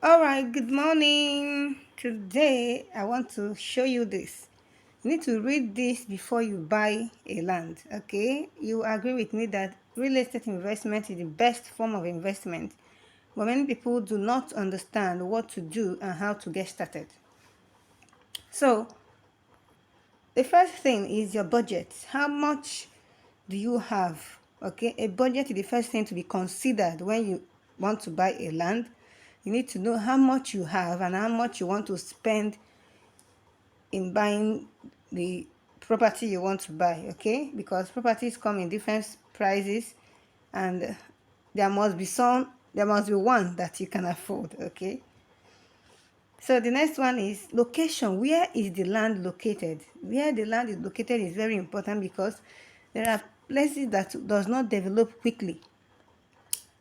All right, good morning. Today I want to show you this. You need to read this before you buy a land. Okay, you agree with me that real estate investment is the best form of investment, but many people do not understand what to do and how to get started. So the first thing is your budget. How much do you have? Okay, a budget is the first thing to be considered when you want to buy a land. You need to know how much you have and how much you want to spend in buying the property you want to buy. Okay, because properties come in different prices, and there must be one that you can afford. Okay, so the next one is location. Where is the land located? Where the land is located is very important because there are places that does not develop quickly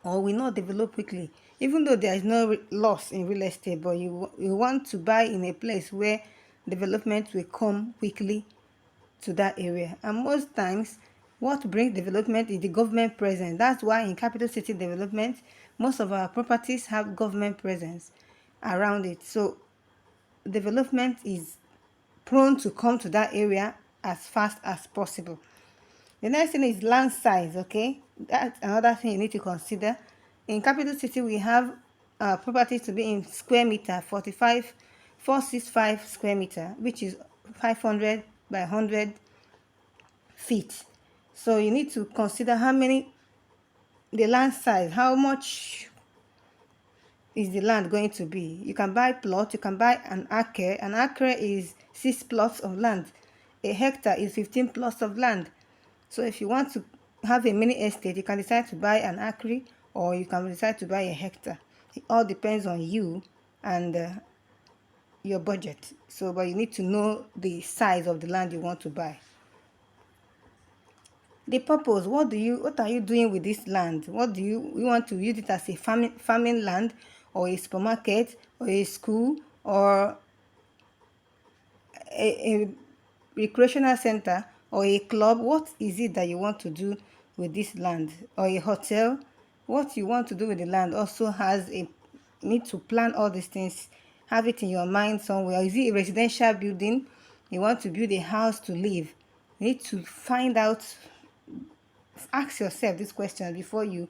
or will not develop quickly, even though there is no loss in real estate, but you want to buy in a place where development will come quickly to that area. And most times what brings development is the government presence. That's why in capital city development, most of our properties have government presence around it. So development is prone to come to that area as fast as possible. The next thing is land size. Okay, that's another thing you need to consider. In capital city, we have properties to be in square meter, 465 square meter, which is 500 by 100 feet. So you need to consider the land size, how much is the land going to be. You can buy plot, you can buy an acre. An acre is 6 plots of land. A hectare is 15 plots of land. So if you want to have a mini estate, you can decide to buy an acre or you can decide to buy a hectare. It all depends on you and your budget. So, but you need to know the size of the land you want to buy. The purpose, what are you doing with this land? What do you want to use it as a farming land, or a supermarket, or a school, or a recreational center, or a club? What is it that you want to do with this land? Or a hotel? What you want to do with the land also has a need to plan all these things, have it in your mind somewhere. Is it a residential building? You want to build a house to live? You need to find out, ask yourself this question before you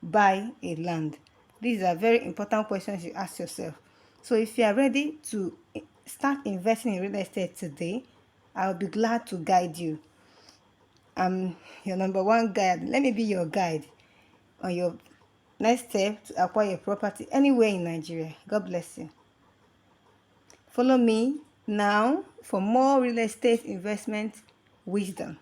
buy a land. These are very important questions you ask yourself. So if you are ready to start investing in real estate today, I'll be glad to guide you. I'm your number one guide. Let me be your guide on your next step to acquire a property anywhere in Nigeria. God bless you. Follow me now for more real estate investment wisdom.